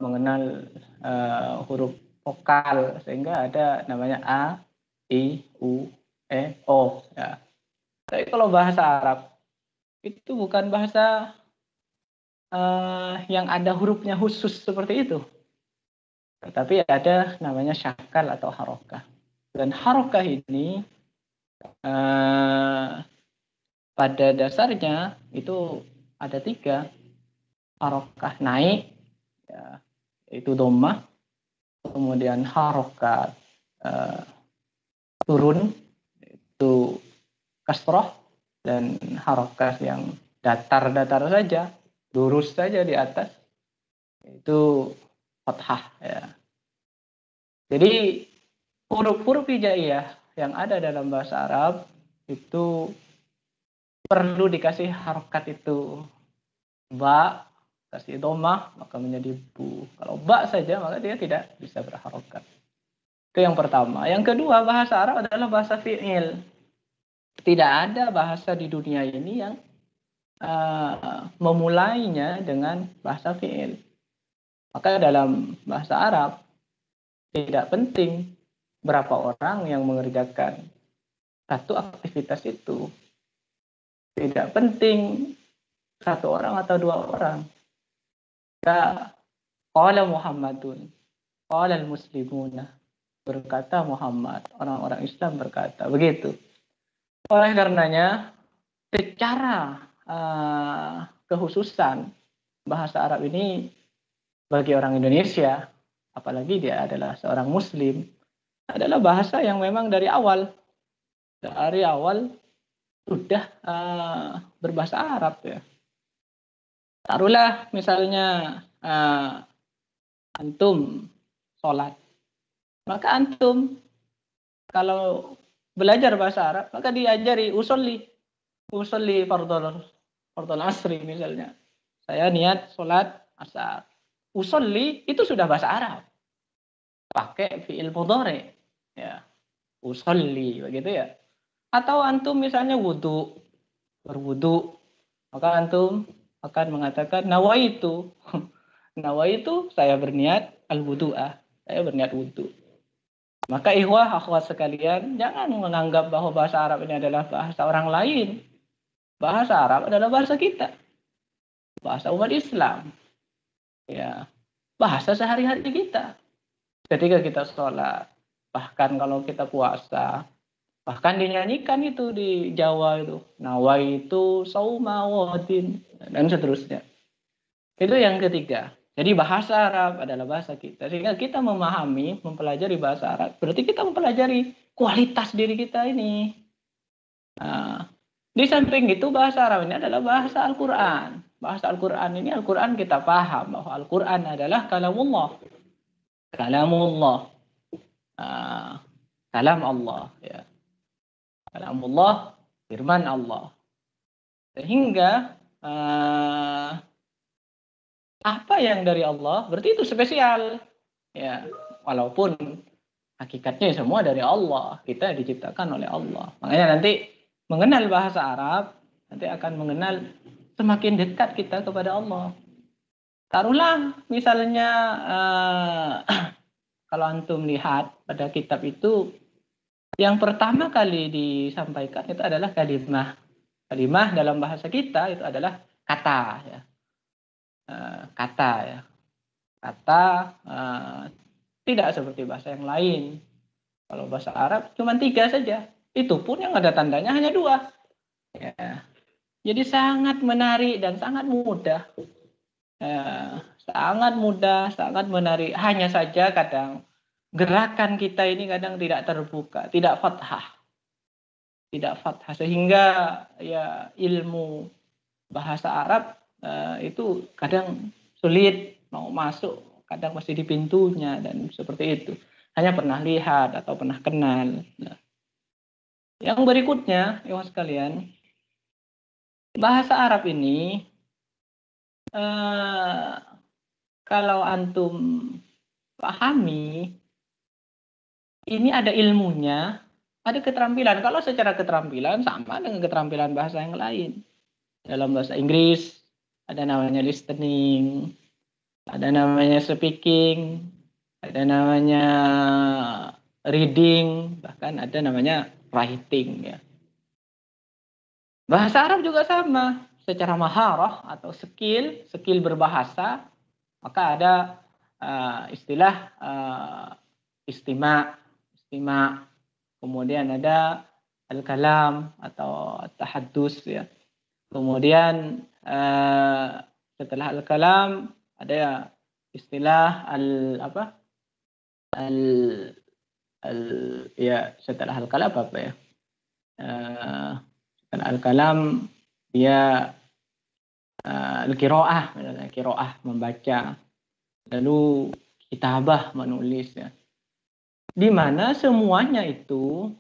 mengenal huruf vokal, sehingga ada namanya A, I, U, E, O. Ya. Tapi kalau bahasa Arab itu bukan bahasa yang ada hurufnya khusus seperti itu, tetapi ada namanya syakal atau harokah. Dan harokah ini pada dasarnya itu ada 3. Harokah naik, ya, yaitu dhammah, kemudian harokah turun, itu kasroh, dan harokah yang datar-datar saja, lurus saja di atas, itu fathah. Ya. Jadi huruf-huruf hijaiyah yang ada dalam bahasa Arab itu perlu dikasih harokat itu. Ba, kasih domah, maka menjadi bu. Kalau ba saja, maka dia tidak bisa berharokat. Itu yang pertama. Yang kedua, bahasa Arab adalah bahasa fi'il. Tidak ada bahasa di dunia ini yang memulainya dengan bahasa fi'il. Maka dalam bahasa Arab, tidak penting berapa orang yang mengerjakan satu aktivitas itu. Tidak penting 1 orang atau 2 orang. Qala Muhammadun, qala al-muslimuna, berkata Muhammad, orang-orang Islam berkata, begitu. Oleh karenanya, secara kekhususan bahasa Arab ini bagi orang Indonesia, apalagi dia adalah seorang Muslim, adalah bahasa yang memang dari awal sudah berbahasa Arab, ya. Taruhlah misalnya antum sholat, maka antum kalau belajar bahasa Arab maka diajari usolli fardhol asri misalnya. Saya niat sholat asar, usolli itu sudah bahasa Arab, pakai fi'il mudhari, ya, usolli, begitu ya. Atau antum misalnya berwudu, maka antum akan mengatakan nawaitu. Nawaitu, saya berniat al-wudu'ah, saya berniat wudu. Maka ikhwah akhwat sekalian, jangan menganggap bahwa bahasa Arab ini adalah bahasa orang lain. Bahasa Arab adalah bahasa kita, bahasa umat Islam, ya, bahasa sehari-hari kita. Ketika kita sholat, bahkan kalau kita puasa, bahkan dinyanyikan itu di Jawa itu, nawaitu sauma wadin, dan seterusnya. Itu yang ketiga. Jadi bahasa Arab adalah bahasa kita. Sehingga kita memahami, mempelajari bahasa Arab, berarti kita mempelajari kualitas diri kita ini. Nah, di samping itu bahasa Arab ini adalah bahasa Al-Quran. Bahasa Al-Quran ini, Al-Quran kita paham bahwa Al-Quran adalah kalamullah. Kalamullah. Kalam Allah. Ya. Kalamullah, firman Allah. Sehingga apa yang dari Allah berarti itu spesial, ya, walaupun hakikatnya semua dari Allah, kita diciptakan oleh Allah. Makanya nanti mengenal bahasa Arab nanti akan mengenal semakin dekat kita kepada Allah. Taruhlah misalnya kalau antum lihat pada kitab itu, yang pertama kali disampaikan itu adalah kalimah. Kalimah dalam bahasa kita itu adalah kata, ya. Kata, ya. Kata tidak seperti bahasa yang lain. Kalau bahasa Arab cuma 3 saja. Itu pun yang ada tandanya hanya 2. Ya. Jadi sangat menarik dan sangat mudah. Sangat mudah, sangat menarik. Hanya saja kadang gerakan kita ini kadang tidak terbuka, tidak fathah. Tidak fathah, sehingga ya ilmu bahasa Arab itu kadang sulit mau masuk, kadang masih di pintunya dan seperti itu. Hanya pernah lihat atau pernah kenal. Nah, yang berikutnya, ya sekalian, bahasa Arab ini kalau antum pahami, ini ada ilmunya, ada keterampilan. Kalau secara keterampilan sama dengan keterampilan bahasa yang lain. Dalam bahasa Inggris ada namanya listening, ada namanya speaking, ada namanya reading, bahkan ada namanya writing ya. Bahasa Arab juga sama, secara maharah atau skill berbahasa, maka ada istilah istima, kemudian ada al-kalam atau tahaddus ya. Kemudian setelah al-kalam ada istilah al al ya setelah al-kalam apa ya? Setelah al-kalam dia al-qiraah, misalnya qiraah membaca, lalu kitabah menulis ya. Di mana semuanya itu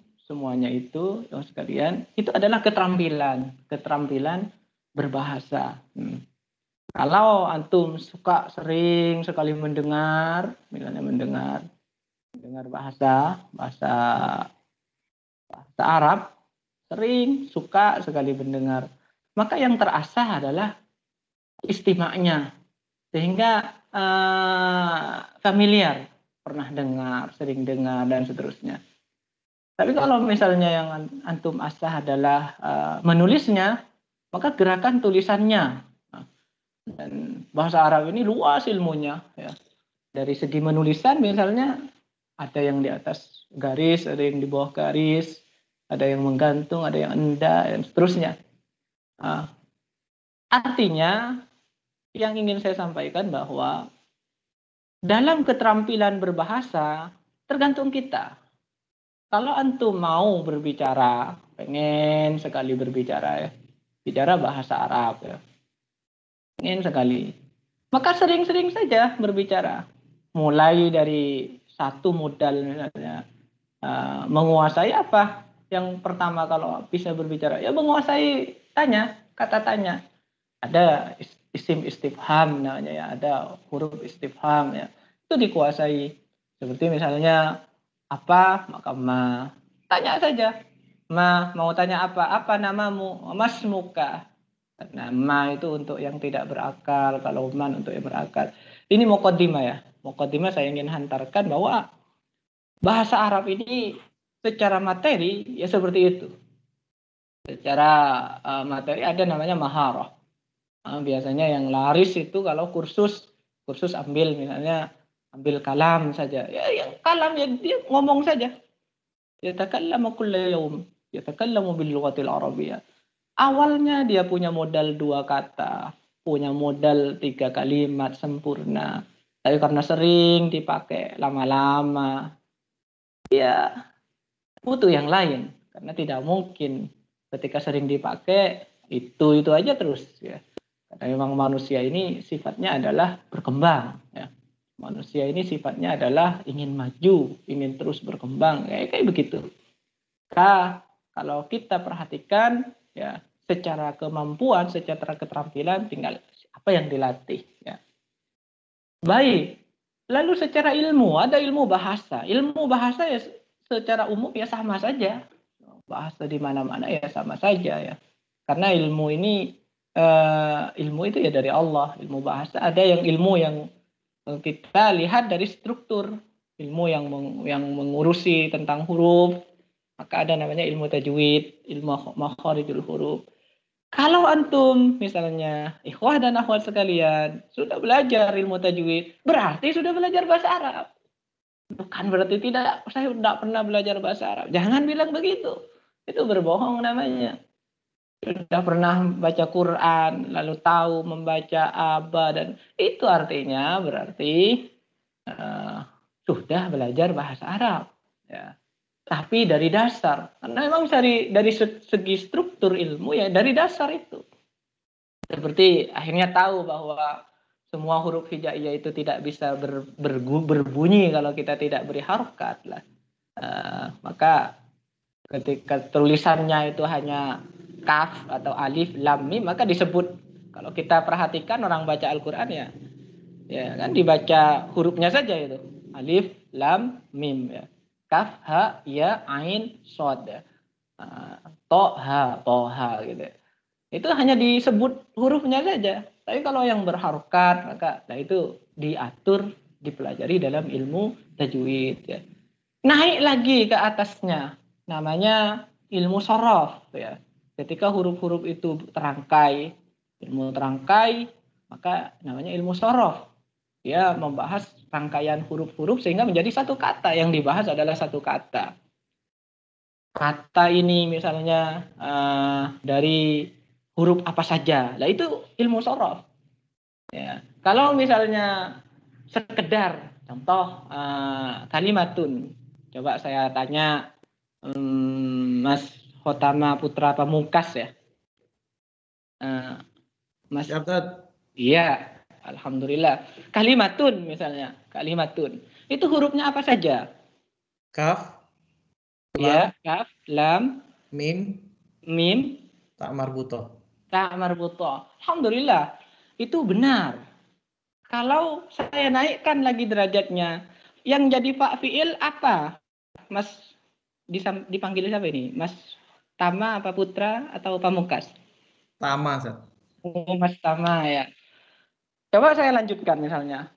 yang sekalian itu adalah keterampilan berbahasa. Kalau antum suka sering sekali mendengar, misalnya mendengar bahasa Arab, sering suka sekali mendengar, maka yang terasah adalah istimanya, sehingga familiar, pernah dengar, sering dengar dan seterusnya. Tapi kalau misalnya yang antum asah adalah menulisnya, maka gerakan tulisannya. Dan bahasa Arab ini luas ilmunya ya. Dari segi menulisan misalnya ada yang di atas garis, ada yang di bawah garis, ada yang menggantung, ada yang endah dan seterusnya. Artinya yang ingin saya sampaikan bahwa dalam keterampilan berbahasa tergantung kita. Kalau antum mau berbicara, pengen sekali berbicara ya, bicara bahasa Arab ya, pengen sekali, maka sering-sering saja berbicara. Mulai dari satu modal misalnya, menguasai apa? Yang pertama kalau bisa berbicara, ya menguasai kata tanya. Ada isim istifham namanya ya, ada huruf istifham ya, itu dikuasai. Seperti misalnya apa, maka ma, tanya saja, ma mau tanya apa namamu, mas muka. Nama itu untuk yang tidak berakal, kalau man untuk yang berakal. Ini muqaddimah ya, muqaddimah saya ingin hantarkan bahwa bahasa Arab ini secara materi ya seperti itu. Secara materi ada namanya maharah. Biasanya yang laris itu kalau kursus ambil misalnya ambil kalam saja. Ya yang kalam ya dia ngomong saja. Yatakallamu kulla yaum, yatakallamu bil lughatil arabiyyah. Awalnya dia punya modal 2 kata, punya modal 3 kalimat sempurna. Tapi karena sering dipakai lama-lama, ya butuh yang lain. Karena tidak mungkin ketika sering dipakai itu aja terus ya. Karena memang manusia ini sifatnya adalah berkembang ya. Manusia ini sifatnya adalah ingin maju, ingin terus berkembang kayak begitu. Kalau kita perhatikan ya secara kemampuan, secara keterampilan tinggal apa yang dilatih ya. Baik. Lalu secara ilmu, ada ilmu bahasa. Ilmu bahasa ya secara umum ya sama saja. Bahasa di mana-mana ya sama saja ya. Karena ilmu ini ilmu itu ya dari Allah. Ilmu bahasa ada yang ilmu yang kita lihat dari struktur, ilmu yang mengurusi tentang huruf, maka ada namanya ilmu tajwid, ilmu makharijul huruf. Kalau antum misalnya ikhwah dan akhwat sekalian sudah belajar ilmu tajwid, berarti sudah belajar bahasa Arab. Bukan berarti tidak, saya tidak pernah belajar bahasa Arab. Jangan bilang begitu. Itu berbohong namanya. Sudah pernah baca Quran, lalu tahu membaca aba, dan itu artinya berarti sudah belajar bahasa Arab. Ya. Tapi dari dasar, karena memang dari segi struktur ilmu ya dari dasar itu. Seperti akhirnya tahu bahwa semua huruf hijaiyah itu tidak bisa berbunyi kalau kita tidak beri harokat lah. Maka ketika tulisannya itu hanya kaf atau alif lam mim, maka disebut, kalau kita perhatikan orang baca Al-Quran ya kan dibaca hurufnya saja itu alif lam mim ya, kaf ha ya ain shad ya, to ha gitu. Itu hanya disebut hurufnya saja. Tapi kalau yang berharokat, maka itu diatur, dipelajari dalam ilmu tajwid. Ya. Naik lagi ke atasnya, namanya ilmu sorof. Ya. Ketika huruf-huruf itu terangkai, ilmu terangkai, maka namanya ilmu sorof. Dia membahas rangkaian huruf-huruf sehingga menjadi satu kata. Yang dibahas adalah satu kata. Kata ini misalnya dari huruf apa saja. Nah itu ilmu sorof. Ya. Kalau misalnya sekedar contoh kalimatun. Coba saya tanya Mas Hotama Putra Pamungkas ya. Mas. Iya, alhamdulillah. Kalimatun misalnya, kalimatun. Itu hurufnya apa saja? Kaf, Ya, kaf, lam, mim, tak marbutoh. tak marbutoh. Alhamdulillah, itu benar. Kalau saya naikkan lagi derajatnya, yang jadi Pak Fiil apa? Mas dipanggil siapa ini? Mas Tama apa Putra atau Pamungkas? Tama, Ustaz. Oh, Mas Tama ya. Coba saya lanjutkan misalnya.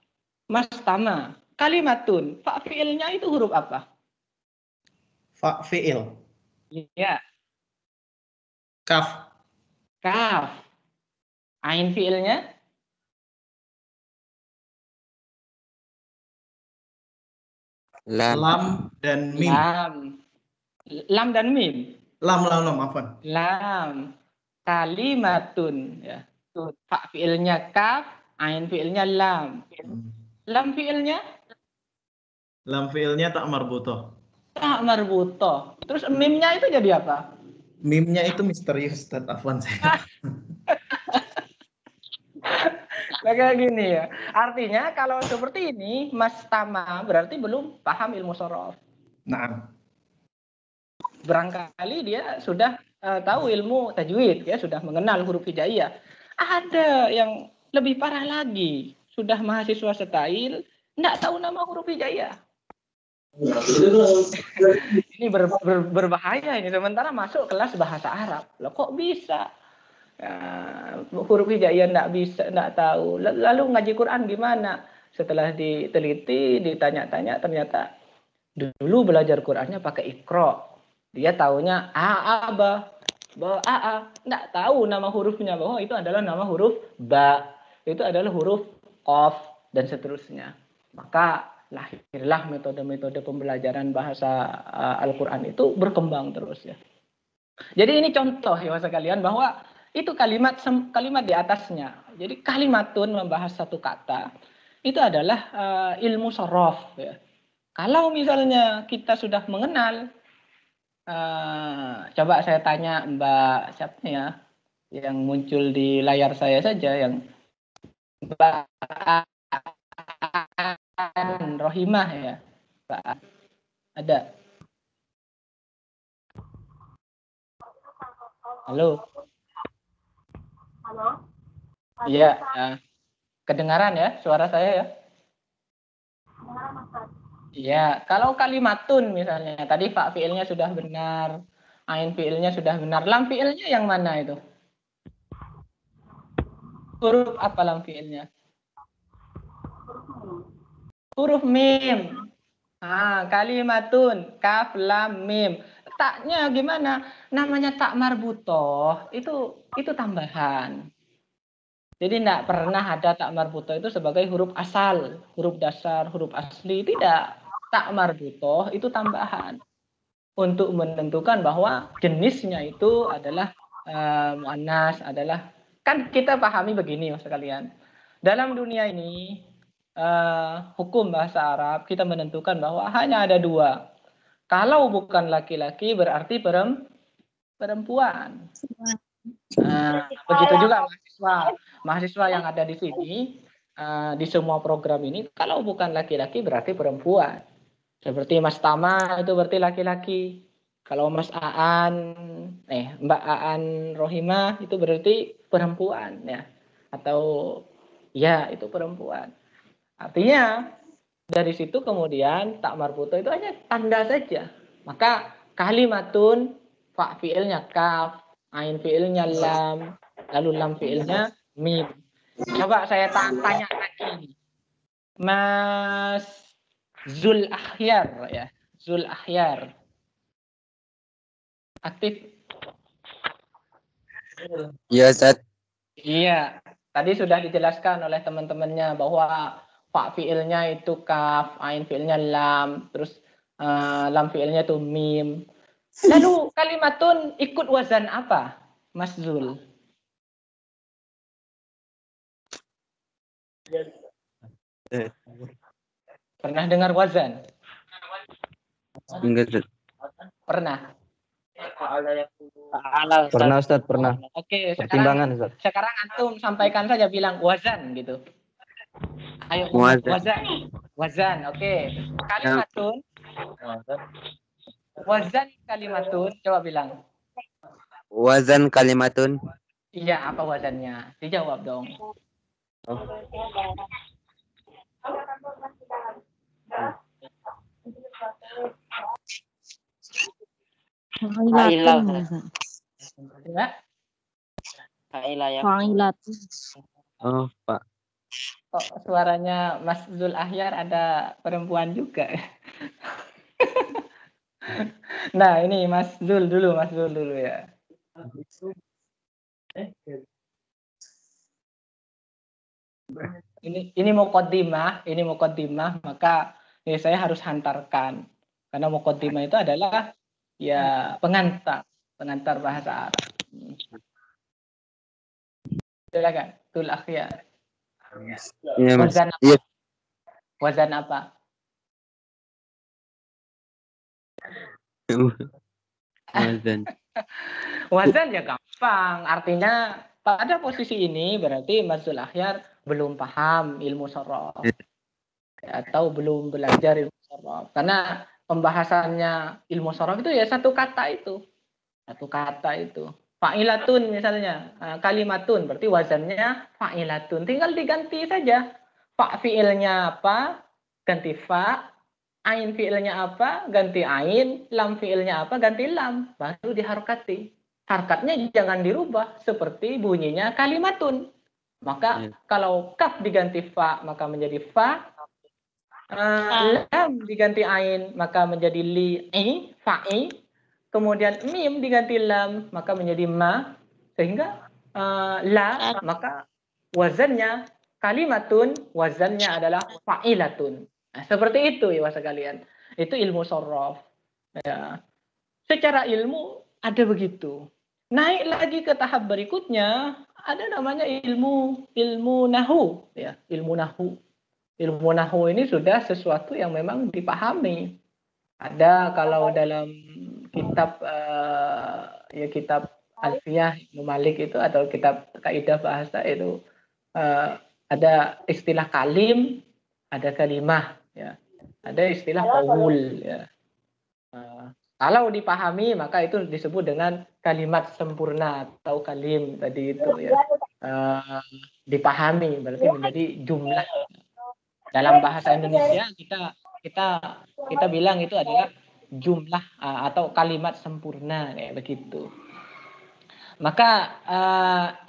Mas Tama, kalimatun, Pak Fiilnya itu huruf apa? Fa fiil. Iya. Kaf. Kaf. Ain fiilnya? Lam dan mim. Lam dan mim. Lam, afwan. Lam. Kalimatun ya. Fa fiilnya kaf, ain fiilnya lam. Lam fiilnya? Lam fiilnya tak marbutoh. Tak marbutoh. Terus mimnya itu jadi apa? Mimnya itu misterius, Ustaz. Afwan saya. Nah, kayak gini ya. Artinya kalau seperti ini, Mas Tama berarti belum paham ilmu sorof. Nah. Barangkali dia sudah tahu ilmu tajwid, ya sudah mengenal huruf hijaiyah. Ada yang lebih parah lagi, sudah mahasiswa setail, nggak tahu nama huruf hijaiyah. Ini berbahaya ini. Sementara masuk kelas bahasa Arab, loh kok bisa? Huruf hijaiyah nggak bisa, nggak tahu. Lalu ngaji Quran gimana? Setelah diteliti, ditanya-tanya, ternyata dulu belajar Qurannya pakai Iqra. Dia taunya a ba nggak tahu nama hurufnya bahwa itu adalah nama huruf ba, itu adalah huruf qaf dan seterusnya. Maka lahirlah metode-metode pembelajaran bahasa Al-Qur'an itu berkembang terus ya. Jadi ini contoh ya sekalian bahwa itu kalimat di atasnya. Jadi kalimatun membahas satu kata itu adalah ilmu sorof ya. Kalau misalnya kita sudah mengenal, coba saya tanya Mbak siapa ya yang muncul di layar saya saja, yang Mbak Rohimah ya, Mbak ada. Halo. Halo. Iya, kedengaran ya suara saya ya? Iya, kalau kalimatun misalnya, tadi Pak fiilnya sudah benar, ain fiilnya sudah benar, lam fiilnya yang mana itu? Huruf apa lam fiilnya? Huruf mim. Kalimatun, kaf, lam, mim. Taknya gimana? Namanya tak marbutoh, itu tambahan. Jadi tidak pernah ada tak marbutoh itu sebagai huruf asal, huruf dasar, huruf asli. Tidak. Tak marbutoh itu tambahan. Untuk menentukan bahwa jenisnya itu adalah muannas, adalah, kan kita pahami begini sekalian. Dalam dunia ini hukum bahasa Arab kita menentukan bahwa hanya ada dua. Kalau bukan laki-laki berarti perempuan. Begitu juga mahasiswa yang ada di sini di semua program ini, kalau bukan laki-laki berarti perempuan. Seperti Mas Tama itu berarti laki-laki. Kalau Mas Mbak Aan Rohimah itu berarti perempuan ya. Atau ya itu perempuan. Artinya dari situ kemudian tak marbuto itu hanya tanda saja. Maka kalimatun fa fiilnya kaf, ain fiilnya lam, Lalu lam fi'ilnya mim. Coba saya tanya lagi. Mas Zul Akhyar ya. Zul Akhyar. Aktif? Iya, Ustaz. Iya. Tadi sudah dijelaskan oleh teman-temannya bahwa fa fi'ilnya itu kaf, ain fi'ilnya lam, terus lam fi'ilnya itu mim. Lalu kalimatun ikut wazan apa, Mas Zul? Pernah dengar wazan? Enggak, Ustaz. Pernah. Pernah, Ustaz, pernah. Oke, Pertimbangan, Ustaz. sekarang antum sampaikan saja bilang wazan gitu. Ayo Muazzan. wazan. Oke. Kalimatun. Wazan kalimatun. Coba bilang. Wazan kalimatun. Iya, apa wazannya? Dijawab dong. Ya. Fa'ilatun. Oh, Pak. Kok suaranya Mas Zul Ahyar ada perempuan juga. Nah, ini Mas Zul dulu ya. Ini muqaddimah, maka ya saya harus hantarkan. Karena muqaddimah itu adalah ya pengantar bahasa Arab. Silakan, Zul Ahyar. Iya, Mas. Wazan apa? Iya. Wazan apa? Wazan. Wazan ya gampang. Artinya pada posisi ini berarti Mas Zul Ahyar belum paham ilmu sorof atau belum belajar ilmu sorof. Karena pembahasannya ilmu sorof itu ya satu kata itu. Fa'ilatun misalnya, kalimatun berarti wazannya fa'ilatun. Tinggal diganti saja. Fa fi'ilnya apa? Ganti fa. Ain fi'ilnya apa? Ganti ain. Lam fi'ilnya apa? Ganti lam. Baru diharokati. Harokatnya jangan dirubah seperti bunyinya kalimatun. Maka kalau kaf diganti fa maka menjadi fa. Lam diganti ain maka menjadi li'i, fa'i. Kemudian mim diganti lam maka menjadi ma. Sehingga la maka wazannya kalimatun, wazannya adalah fa'ilatun. Nah, seperti itu ya sekalian. Itu ilmu sorof. Ya. Secara ilmu ada begitu. Naik lagi ke tahap berikutnya ada namanya ilmu nahu ya, ilmu nahu. Ilmu nahu ini sudah sesuatu yang memang dipahami. Ada kalau dalam kitab kitab Alfiyah Ibnu Malik itu atau kitab kaidah bahasa itu ada istilah kalim, ada kalimah ya. Ada istilah qaul ya. Kalau dipahami maka itu disebut dengan kalimat sempurna atau kalim tadi itu ya. Dipahami berarti menjadi jumlah. Dalam bahasa Indonesia kita bilang itu adalah jumlah atau kalimat sempurna kayak begitu. Maka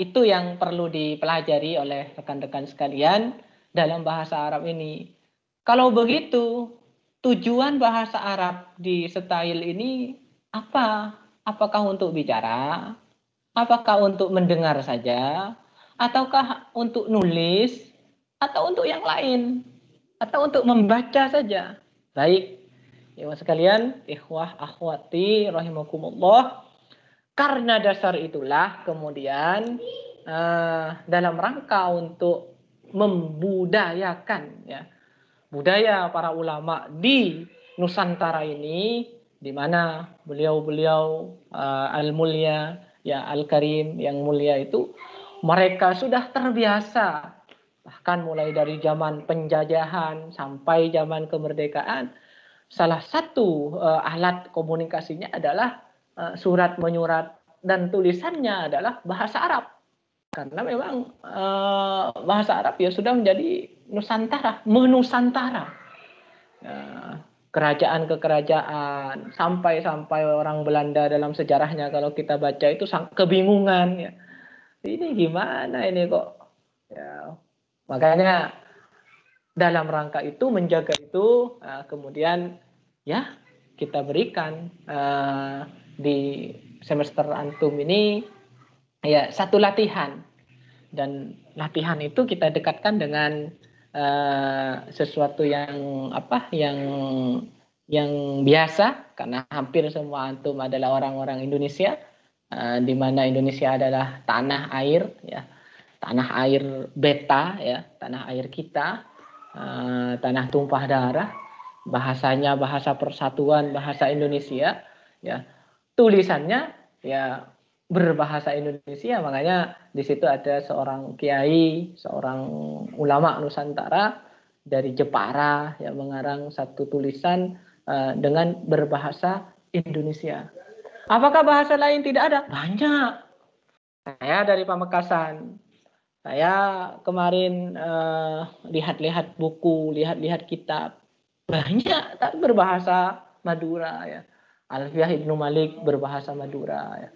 itu yang perlu dipelajari oleh rekan-rekan sekalian dalam bahasa Arab ini. Kalau begitu, tujuan bahasa Arab di style ini apa? Apakah untuk bicara? Apakah untuk mendengar saja? Ataukah untuk nulis? Atau untuk yang lain? Atau untuk membaca saja? Baik, ya sekalian, ikhwah, akhwati, rahimakumullah. Karena dasar itulah kemudian dalam rangka untuk membudayakan ya budaya para ulama di Nusantara ini, di mana beliau-beliau al-mulia ya al-karim yang mulia itu mereka sudah terbiasa bahkan mulai dari zaman penjajahan sampai zaman kemerdekaan, salah satu alat komunikasinya adalah surat menyurat dan tulisannya adalah bahasa Arab. Karena memang bahasa Arab ya sudah menjadi Nusantara, menusantara. Kerajaan ke kerajaan, sampai orang Belanda dalam sejarahnya kalau kita baca itu kebingungan ya. ini gimana ini kok. Ya, makanya dalam rangka itu menjaga itu, kemudian ya kita berikan di semester antum ini ya satu latihan, dan latihan itu kita dekatkan dengan sesuatu yang yang biasa, karena hampir semua antum adalah orang-orang Indonesia, di mana Indonesia adalah tanah air ya, tanah air beta ya, tanah air kita, tanah tumpah darah, bahasanya bahasa persatuan, bahasa Indonesia ya, tulisannya ya berbahasa Indonesia. Makanya di situ ada seorang kiai, seorang ulama Nusantara dari Jepara yang mengarang satu tulisan dengan berbahasa Indonesia. Apakah bahasa lain tidak ada? Banyak. Saya dari Pamekasan. Saya kemarin lihat-lihat buku, lihat-lihat kitab. Banyak tapi berbahasa Madura ya. Alfiah Ibnu Malik berbahasa Madura ya.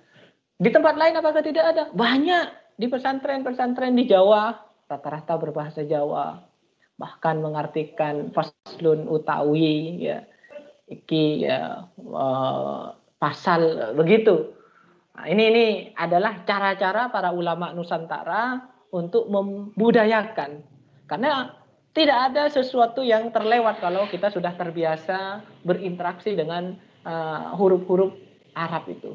Di tempat lain apakah tidak ada? Banyak. Di pesantren-pesantren di Jawa rata-rata berbahasa Jawa. Bahkan mengartikan faslun utawi ya. Iki ya pasal begitu. Nah, ini adalah cara-cara para ulama Nusantara untuk membudayakan. Karena tidak ada sesuatu yang terlewat kalau kita sudah terbiasa berinteraksi dengan huruf-huruf Arab itu.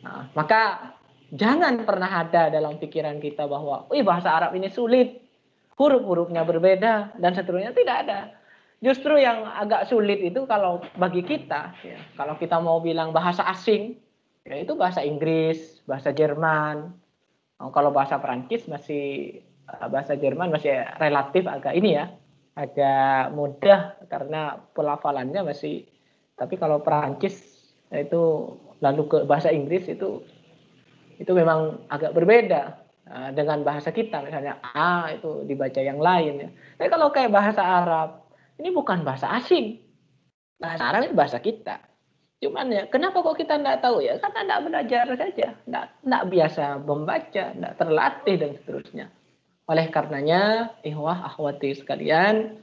Nah, maka jangan pernah ada dalam pikiran kita bahwa bahasa Arab ini sulit, huruf-hurufnya berbeda dan seterusnya. Tidak ada. Justru yang agak sulit itu kalau bagi kita, ya, kalau kita mau bilang bahasa asing, yaitu bahasa Inggris, bahasa Jerman. Kalau bahasa Perancis bahasa Jerman masih relatif agak ini ya, agak mudah karena pelafalannya masih. Tapi kalau Perancis itu lalu ke bahasa Inggris itu memang agak berbeda dengan bahasa kita. Misalnya itu dibaca yang lain ya. Tapi kalau kayak bahasa Arab, ini bukan bahasa asing. Bahasa Arab itu bahasa kita. Cuman ya, kenapa kok kita tidak tahu ya? Karena tidak belajar saja, tidak biasa membaca, tidak terlatih dan seterusnya. Oleh karenanya, ikhwah akhwati sekalian,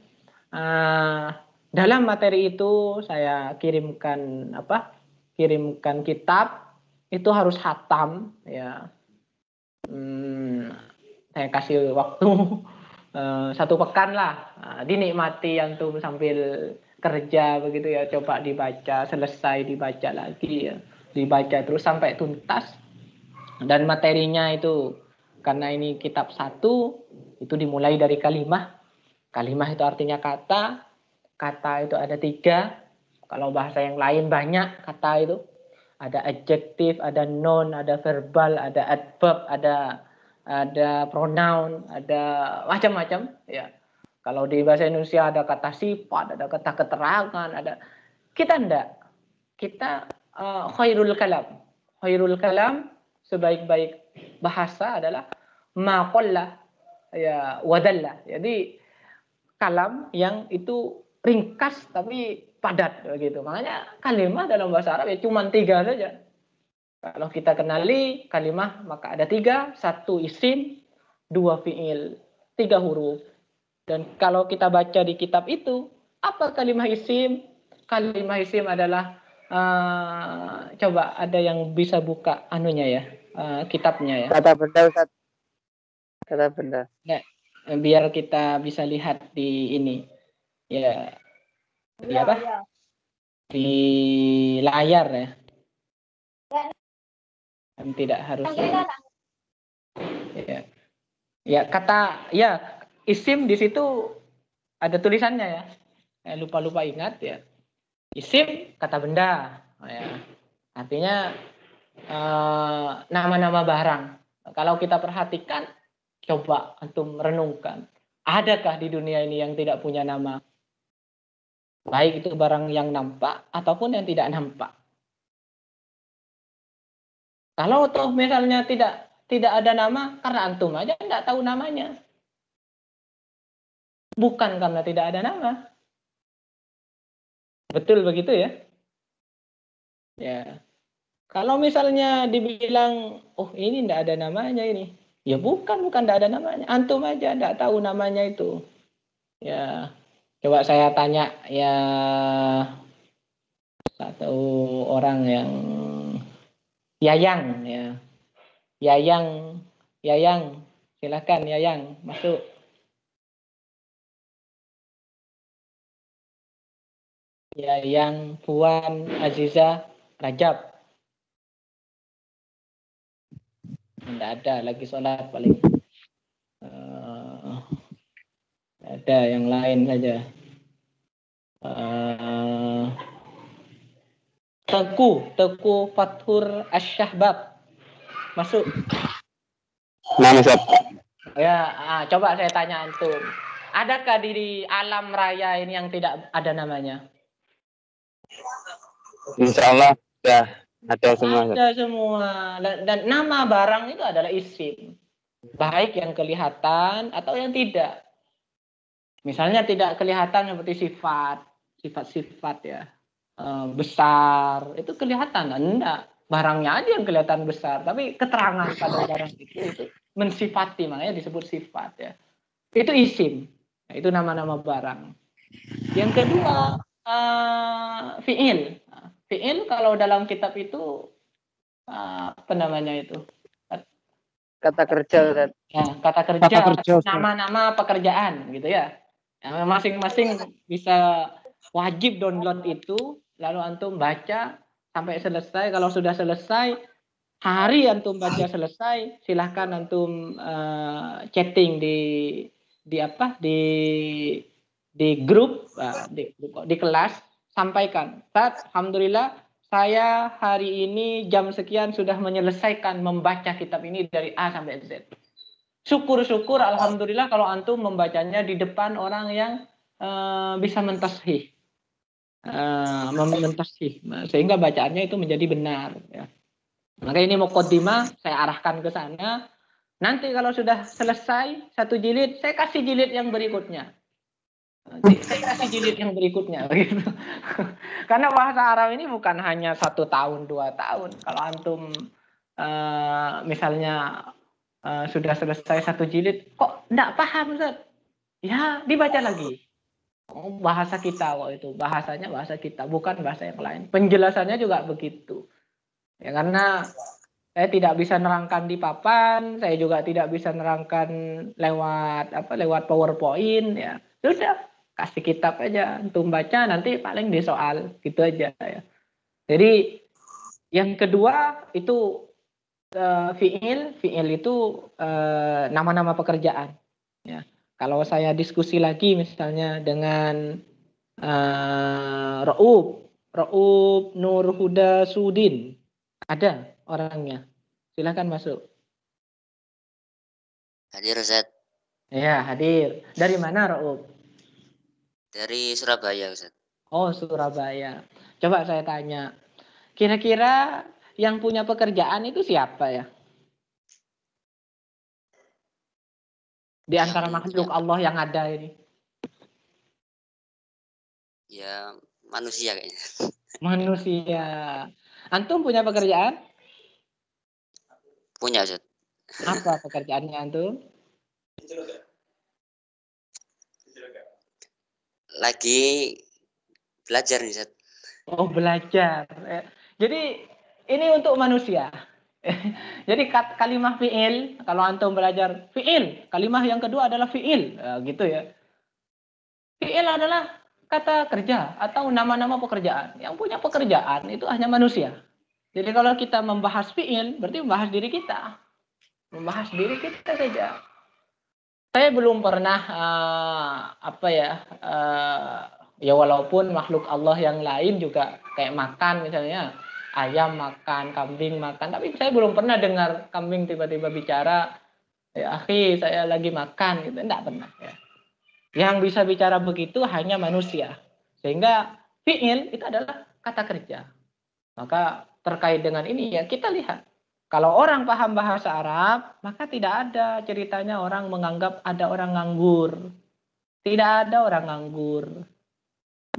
dalam materi itu saya kirimkan kitab itu harus khatam ya. Saya kasih waktu 1 pekan lah, dinikmati antum sambil kerja begitu ya, coba dibaca, selesai dibaca lagi ya, dibaca terus sampai tuntas. Dan materinya itu karena ini kitab 1 itu dimulai dari kalimah. Kalimah itu artinya kata. Kata itu ada 3. Kalau bahasa yang lain banyak kata itu. Ada adjektif, ada noun, ada verbal, ada adverb, ada pronoun, ada macam-macam ya. Kalau di bahasa Indonesia ada kata sifat, ada kata keterangan, ada. Kita enggak. Kita khairul kalam. Khairul kalam, sebaik-baik bahasa adalah ma qalla ya wadalla. Jadi kalam yang itu ringkas tapi padat begitu. Makanya kalimat dalam bahasa Arab ya cuma 3 saja. Kalau kita kenali kalimah maka ada 3, 1 isim, 2 fiil, 3 huruf. Dan kalau kita baca di kitab itu, apa kalimah isim? Kalimah isim adalah coba ada yang bisa buka anunya ya, kitabnya ya. Kata benda Ustaz. Kata benda. Nah, biar kita bisa lihat di ini. Ya. Di apa? Di layar ya. Tidak harus. Ya. Ya, kata ya isim di situ ada tulisannya ya. Lupa-lupa ingat ya. Isim kata benda. Ya. Artinya nama-nama barang. Kalau kita perhatikan, coba antum renungkan. Adakah di dunia ini yang tidak punya nama? Baik itu barang yang nampak ataupun yang tidak nampak. Kalau toh misalnya tidak ada nama, karena antum aja tidak tahu namanya. Bukan karena tidak ada nama. Betul begitu ya? Ya. Kalau misalnya dibilang, oh ini tidak ada namanya ini. Ya bukan tidak ada namanya. Antum aja tidak tahu namanya itu. Ya, coba saya tanya ya satu orang yang Yayang ya. Yayang, Yayang, silakan Yayang masuk. Yayang Puan Aziza Rajab. Tidak ada lagi sholat paling. Ada yang lain saja. Teku Fathur Asyahbab masuk. Nah, Ustaz. Ya, coba saya tanya antum. Adakah di alam raya ini yang tidak ada namanya? Insya Allah sudah ada semua. Ada semua. Dan nama barang itu adalah isim. Baik yang kelihatan atau yang tidak. Misalnya tidak kelihatan seperti sifat-sifat ya. Besar, itu kelihatan. Enggak. Barangnya aja yang kelihatan besar. Tapi keterangan pada barang itu mensifati. Makanya disebut sifat ya. Itu isim. Nah, itu nama-nama barang. Yang kedua, fi'il. Fi'il kalau dalam kitab itu, apa namanya itu? Kata kerja, Ustaz. Ya, kata kerja, nama-nama pekerjaan gitu ya. Masing-masing bisa wajib download itu, lalu antum baca sampai selesai. Kalau sudah selesai, hari antum baca selesai, silahkan antum chatting di grup, di kelas, sampaikan. Ustaz, alhamdulillah saya hari ini jam sekian sudah menyelesaikan membaca kitab ini dari A sampai Z. Syukur-syukur alhamdulillah kalau antum membacanya di depan orang yang bisa mentashih. Sehingga bacaannya itu menjadi benar ya. Maka ini muqaddimah saya arahkan ke sana. Nanti kalau sudah selesai satu jilid, saya kasih jilid yang berikutnya. Saya kasih jilid yang berikutnya begitu. Karena bahasa Arab ini bukan hanya 1 tahun 2 tahun. Kalau antum misalnya sudah selesai satu jilid, kok enggak paham Ustaz? Ya dibaca lagi. Bahasa kita kok itu, bahasanya bahasa kita, bukan bahasa yang lain. Penjelasannya juga begitu. Ya karena saya tidak bisa nerangkan di papan, saya juga tidak bisa nerangkan lewat PowerPoint ya. Sudah, kasih kitab aja, antum baca nanti paling di soal, gitu aja ya. Jadi yang kedua itu fiil itu nama-nama pekerjaan. Ya. Kalau saya diskusi lagi misalnya dengan Ra'ub Nur Huda Sudin, ada orangnya. Silakan masuk. Hadir Ustaz. Ya, hadir. Dari mana Ra'ub? Dari Surabaya Ustaz. Oh, Surabaya. Coba saya tanya. Kira-kira yang punya pekerjaan itu siapa ya? Di antara makhluk Allah yang ada ini. Ya, manusia kayaknya. Manusia. Antum punya pekerjaan? Punya Ustaz. Apa pekerjaannya antum? Lagi belajar nih Ustaz. Oh, belajar. Jadi ini untuk manusia. Jadi kalimah fi'il, kalau antum belajar fi'il, kalimah yang kedua adalah fi'il, gitu ya. Fi'il adalah kata kerja atau nama-nama pekerjaan. Yang punya pekerjaan itu hanya manusia. Jadi kalau kita membahas fi'il, berarti membahas diri kita. Membahas diri kita saja. Saya belum pernah ya walaupun makhluk Allah yang lain juga kayak makan misalnya, ayam makan, kambing makan, tapi saya belum pernah dengar kambing tiba-tiba bicara, ya akhi saya lagi makan gitu, enggak pernah ya. Yang bisa bicara begitu hanya manusia. Sehingga fi'il itu adalah kata kerja. Maka terkait dengan ini ya kita lihat. Kalau orang paham bahasa Arab, maka tidak ada ceritanya orang menganggap ada orang nganggur. Tidak ada orang nganggur.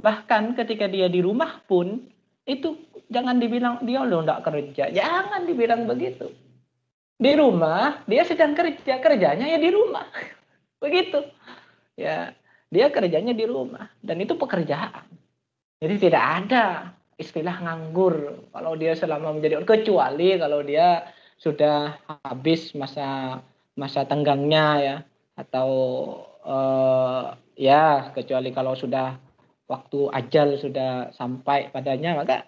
Bahkan ketika dia di rumah pun, itu jangan dibilang dia lo enggak kerja. Jangan dibilang begitu. Di rumah dia sedang kerja, kerjanya ya di rumah. Begitu. Ya, dia kerjanya di rumah dan itu pekerjaan. Jadi tidak ada istilah nganggur kalau dia selama menjadi orang, kecuali kalau dia sudah habis masa tenggangnya ya, atau ya kecuali kalau sudah waktu ajal sudah sampai padanya, maka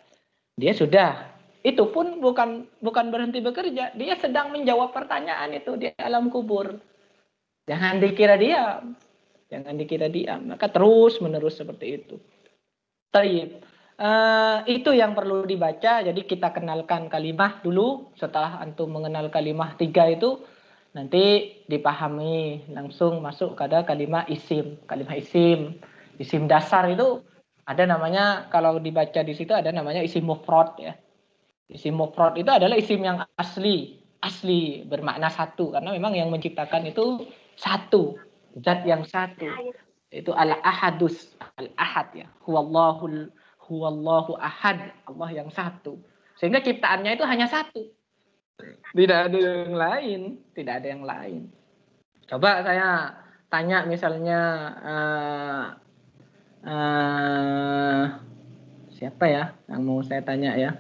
dia sudah, itu pun bukan berhenti bekerja, dia sedang menjawab pertanyaan itu di alam kubur. Jangan dikira diam, maka terus menerus seperti itu. Taib. Itu yang perlu dibaca. Jadi kita kenalkan kalimah dulu. Setelah antum mengenal kalimah 3 itu, nanti dipahami langsung masuk pada kalimah isim. Kalimah isim. Isim dasar itu ada namanya, kalau dibaca di situ ada namanya isim mufrad ya. Isim mufrad itu adalah isim yang asli. Asli bermakna satu. Karena memang yang menciptakan itu satu. Zat yang satu. Itu al-ahadus, al-ahad ya. Huwallahu ahad, Allah yang satu. Sehingga ciptaannya itu hanya satu. Tidak ada yang lain, tidak ada yang lain. Coba saya tanya misalnya siapa ya yang mau saya tanya ya?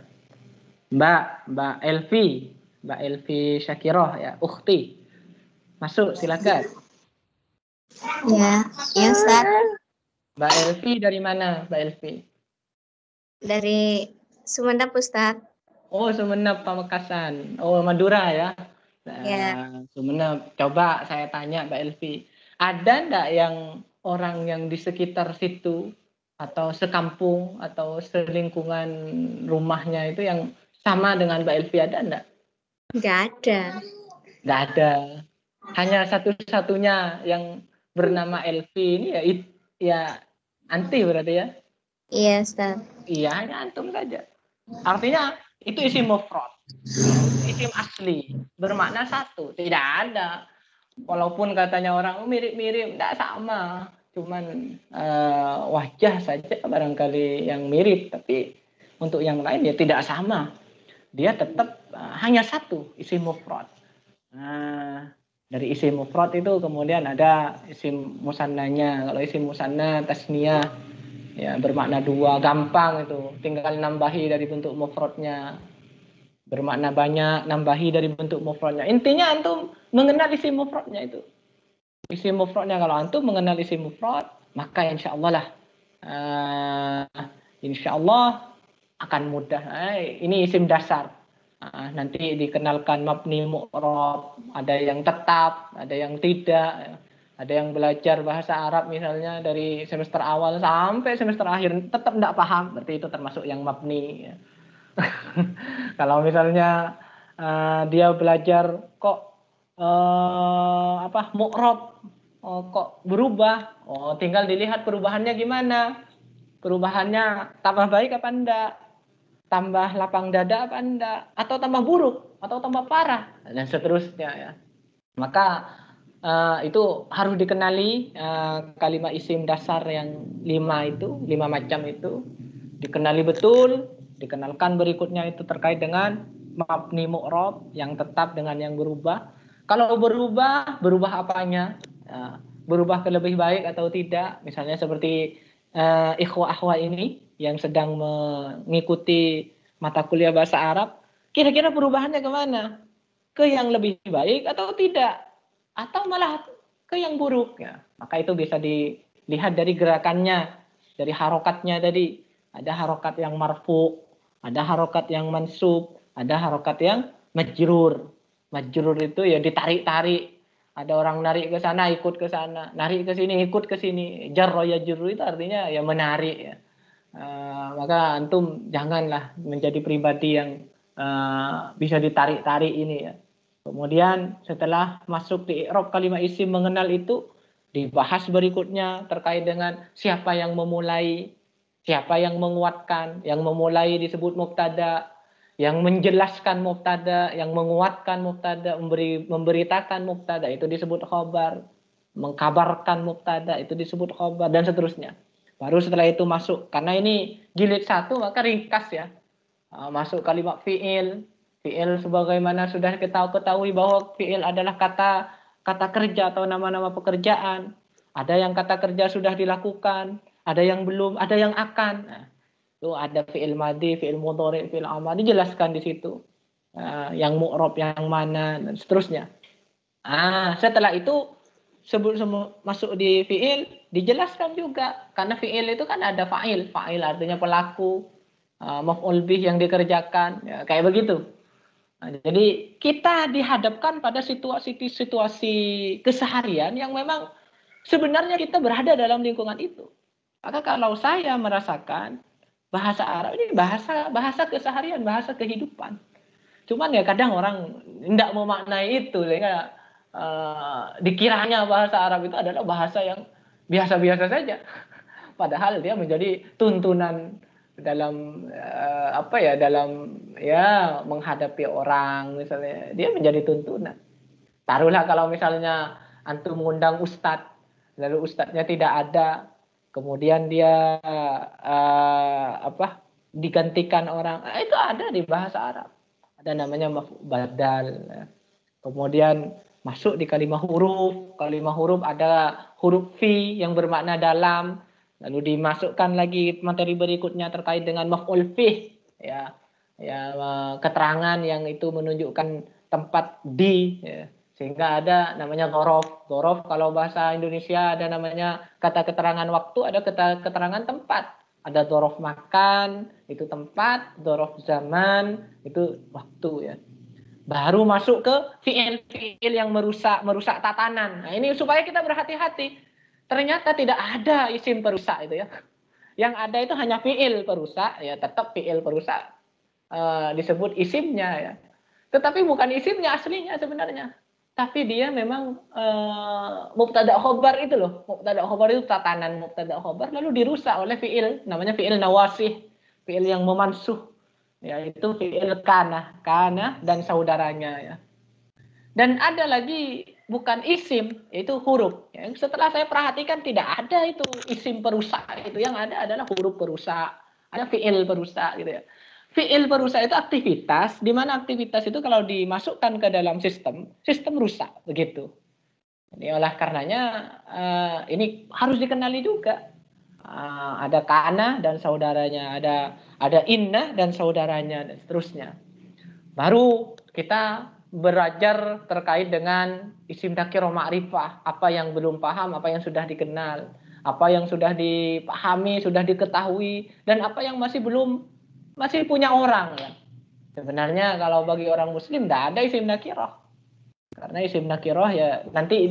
Mbak Elvi Syakiroh ya, ukhti. Masuk silakan. Ya Ustaz. Mbak Elvi dari mana, Mbak Elvi? Dari Sumenep Ustaz. Oh, Sumenep Pamekasan. Oh, Madura ya. Ya. Sumenep. Coba saya tanya Mbak Elvi, ada enggak yang orang yang di sekitar situ atau sekampung atau selingkungan rumahnya itu yang sama dengan Mbak Elvi, ada enggak? Enggak ada. Enggak ada. Hanya satu-satunya yang bernama Elvi ini ya anti berarti ya? Iya, Ustaz. Iya, hanya antum saja. Artinya itu isim mufrad. Isim asli, bermakna satu, tidak ada. Walaupun katanya orang mirip-mirip, tidak sama. Cuman wajah saja barangkali yang mirip, tapi untuk yang lain ya tidak sama. Dia tetap hanya satu, isim mufrad. Dari isim mufrad itu kemudian ada isim musannanya. Kalau isim musanna tasniyah ya bermakna dua, gampang itu, tinggal nambahi dari bentuk mufradnya. Bermakna banyak, nambahi dari bentuk mufradnya. Intinya antum mengenal isim mufradnya itu. Isim mufradnya, kalau antum mengenal isim mufrad, maka insya Allah akan mudah. Ini isim dasar. Nanti dikenalkan mabni mu'rab, ada yang tetap, ada yang tidak. Ada yang belajar bahasa Arab misalnya dari semester awal sampai semester akhir tetap tidak paham, berarti itu termasuk yang mabni. Kalau misalnya dia belajar kok mu'rab, kok berubah, tinggal dilihat perubahannya gimana. Perubahannya tambah baik apa enggak, tambah lapang dada apa enggak, atau tambah buruk, atau tambah parah, dan seterusnya ya. Maka itu harus dikenali kalimat isim dasar yang 5 macam itu, dikenali betul. Dikenalkan berikutnya itu terkait dengan mabni mu'rab, yang tetap dengan yang berubah. Kalau berubah apanya? Berubah ke lebih baik atau tidak? Misalnya seperti ikhwah-akhwah ini yang sedang mengikuti mata kuliah bahasa Arab, kira-kira perubahannya kemana? Ke yang lebih baik atau tidak? Atau malah ke yang buruk ya? Maka itu bisa dilihat dari gerakannya, dari harokatnya tadi. Ada harokat yang marfu, ada harokat yang mansub, ada harokat yang majrur. Majrur itu ya ditarik-tarik. Ada orang narik ke sana, ikut ke sana, narik ke sini, ikut ke sini. Jarra yajru itu artinya ya menarik ya. Maka antum janganlah menjadi pribadi yang bisa ditarik-tarik ini ya. Kemudian setelah masuk di i'rab kalimat isim mengenal itu, dibahas berikutnya terkait dengan siapa yang memulai, siapa yang menguatkan. Yang memulai disebut mubtada, yang menjelaskan mubtada, yang menguatkan mubtada, memberitakan mubtada itu disebut khabar, mengkabarkan mubtada itu disebut khabar, dan seterusnya. Baru setelah itu masuk, karena ini jilid 1 maka ringkas ya. Masuk kalimat fi'il. Fi'il sebagaimana sudah kita ketahui bahwa fi'il adalah kata kerja atau nama-nama pekerjaan. Ada yang kata kerja sudah dilakukan, ada yang belum, ada yang akan. Nah, itu ada fi'il madhi, fi'il mudhari, fi'il amr, dijelaskan di situ. Yang mu'rab yang mana dan seterusnya. Setelah itu sebelum masuk di fi'il dijelaskan juga, karena fi'il itu kan ada fa'il artinya pelaku, maf'ul bih yang dikerjakan, ya, kayak begitu. Jadi kita dihadapkan pada situasi keseharian yang memang sebenarnya kita berada dalam lingkungan itu. Maka kalau saya merasakan bahasa Arab ini bahasa keseharian, bahasa kehidupan. Cuman ya kadang orang tidak memaknai itu, sehingga dikiranya bahasa Arab itu adalah bahasa yang biasa-biasa saja. Padahal dia menjadi tuntunan dalam dalam menghadapi orang, misalnya dia menjadi tuntunan. Taruhlah kalau misalnya antum mengundang ustadz, lalu ustadznya tidak ada, kemudian dia digantikan orang, itu ada di bahasa Arab, ada namanya maf'ul badal. Kemudian masuk di kalimah huruf ada huruf fi yang bermakna dalam. Lalu dimasukkan lagi materi berikutnya terkait dengan maf'ul bih, keterangan yang itu menunjukkan tempat di, ya. Sehingga ada namanya dzaraf. Dzaraf kalau bahasa Indonesia ada namanya kata keterangan waktu, ada kata keterangan tempat. Ada dzaraf makan, itu tempat, dzaraf zaman, itu waktu, ya. Baru masuk ke fi'il yang merusak tatanan. Nah, ini supaya kita berhati-hati. Ternyata tidak ada isim perusak itu, ya. Yang ada itu hanya fi'il perusak, ya, tetap fi'il perusak disebut isimnya, ya. Tetapi bukan isimnya aslinya sebenarnya. Tapi dia memang mubtada khobar itu loh. Mubtada khobar itu tatanan mubtada khobar lalu dirusak oleh fi'il, namanya fi'il nawasih, fi'il yang memansuh. Yaitu fi'il kana dan saudaranya, ya. Dan ada lagi bukan isim, yaitu huruf. Ya, setelah saya perhatikan tidak ada itu isim perusak. Itu yang ada adalah huruf perusak, ada fi'il perusak, gitu, ya. Fi'il perusak itu aktivitas, di mana aktivitas itu kalau dimasukkan ke dalam sistem rusak, begitu. Jadi oleh karenanya ini harus dikenali juga. Ada kana dan saudaranya, ada inna dan saudaranya, dan seterusnya. Baru kita belajar terkait dengan isim nakirah ma'rifah, apa yang belum paham, apa yang sudah dikenal, apa yang sudah dipahami, sudah diketahui, dan apa yang masih punya orang, ya. Sebenarnya kalau bagi orang muslim tidak ada isim nakirah. Karena isim nakirah ya nanti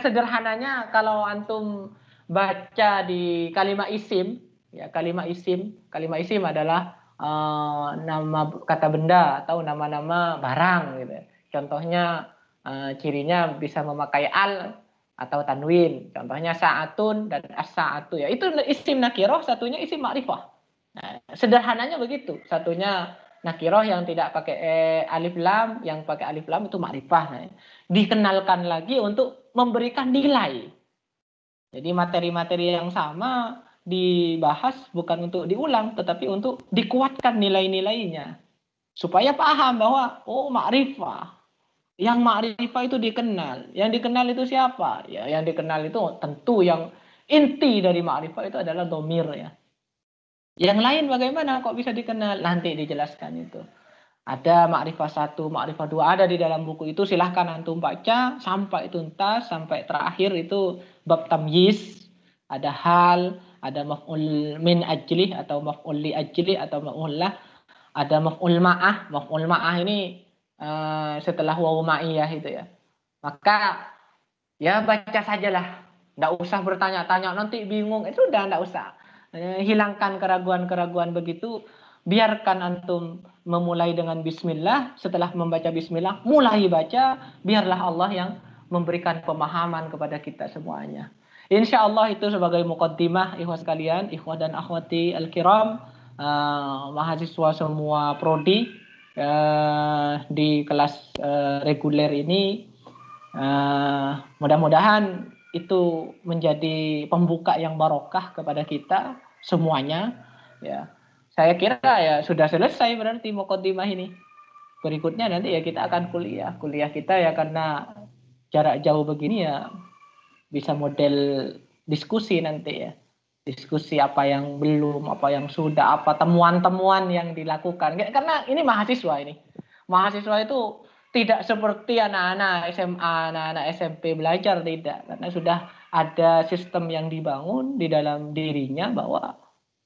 sederhananya kalau antum baca di kalimat isim, ya kalimat isim adalah nama kata benda atau nama-nama barang, gitu. Contohnya cirinya bisa memakai al atau tanwin. Contohnya sa'atun dan as-sa'atu, ya. Itu isim nakirah, satunya isim ma'rifah. Nah, sederhananya begitu. Satunya nakirah yang tidak pakai alif lam, yang pakai alif lam itu ma'rifah. Nah, dikenalkan lagi untuk memberikan nilai. Jadi materi-materi yang sama dibahas bukan untuk diulang, tetapi untuk dikuatkan nilai-nilainya. Supaya paham bahwa, ma'rifah. Yang ma'rifah itu dikenal. Yang dikenal itu siapa? Ya, yang dikenal itu tentu yang inti dari ma'rifah itu adalah dhamir, ya. Yang lain bagaimana kok bisa dikenal? Nanti dijelaskan itu. Ada ma'rifah 1, ma'rifah 2 ada di dalam buku itu. Silahkan antum baca sampai tuntas, sampai terakhir itu bab tamyiz. Ada hal, ada maf'ul min ajlih atau maf'ul li ajlih atau maf'ul lah. Ada maf'ul ma'ah. Maf'ul ma'ah ini setelah wawu ma'iyah itu, ya. Maka ya baca sajalah. Tidak usah bertanya-tanya nanti bingung. Itu sudah tidak usah. Hilangkan keraguan-keraguan begitu. Biarkan antum memulai dengan bismillah. Setelah membaca bismillah, mulai baca. Biarlah Allah yang memberikan pemahaman kepada kita semuanya. Insya Allah itu sebagai muqaddimah, ikhwah sekalian, ikhwah dan akhwati al-kiram, mahasiswa semua prodi di kelas reguler ini. Mudah-mudahan itu menjadi pembuka yang barokah kepada kita semuanya, ya. Saya kira ya sudah selesai berarti muqaddimah ini. berikutnya nanti ya kita akan kuliah kita ya karena jarak jauh begini ya bisa model diskusi nanti ya, diskusi apa yang belum, apa yang sudah, apa temuan-temuan yang dilakukan, karena ini mahasiswa itu tidak seperti anak-anak SMA, anak-anak SMP belajar, tidak, karena sudah ada sistem yang dibangun di dalam dirinya bahwa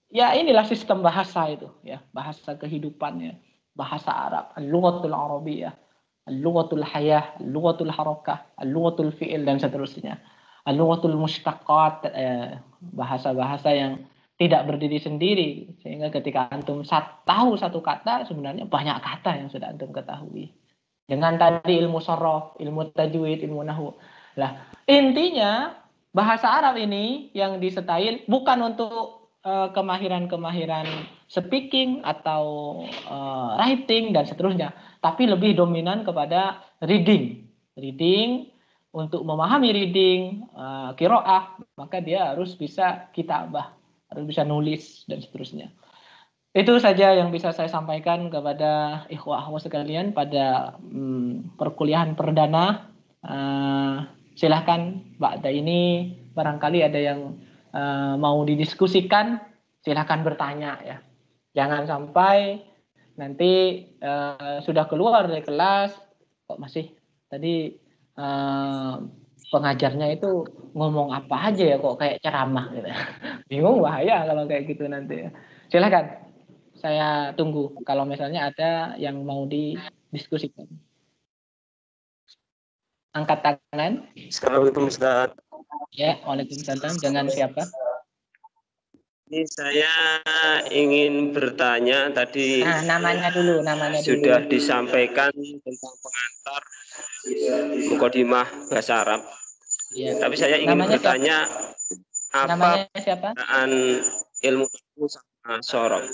ya inilah sistem bahasa itu ya, bahasa kehidupannya, bahasa Arab, al-lughatul arabiyyah, al-lughatul hayah, al-lughatul harakah, al-lughatul fi'il dan seterusnya. Al-lughatul mushtaqat, bahasa-bahasa yang tidak berdiri sendiri, sehingga ketika antum tahu satu kata sebenarnya banyak kata yang sudah antum ketahui. Dengan tadi ilmu sharaf, ilmu tajwid, ilmu nahwu. Lah, intinya bahasa Arab ini yang disetain bukan untuk kemahiran-kemahiran speaking atau writing dan seterusnya, tapi lebih dominan kepada reading untuk memahami reading, qiraah, maka dia harus bisa kitabah, harus bisa nulis dan seterusnya. Itu saja yang bisa saya sampaikan kepada ikhwah-ikhwah sekalian pada perkuliahan perdana. Silahkan ba'da ini barangkali ada yang mau didiskusikan, silahkan bertanya ya. Jangan sampai nanti sudah keluar dari kelas kok masih tadi pengajarnya itu ngomong apa aja ya, kok kayak ceramah gitu. Bingung, bahaya kalau kayak gitu nanti ya. Silakan, saya tunggu kalau misalnya ada yang mau didiskusikan. Angkat tangan. Assalamualaikum Ustaz. Ya, waalaikumsalam. Dengan siapa? Ini saya ingin bertanya tadi. Nah, namanya dulu. Sudah disampaikan tentang pengantar mukadimah bahasa Arab. Ya. Tapi saya ingin bertanya apa perbedaan ilmu sama sorof.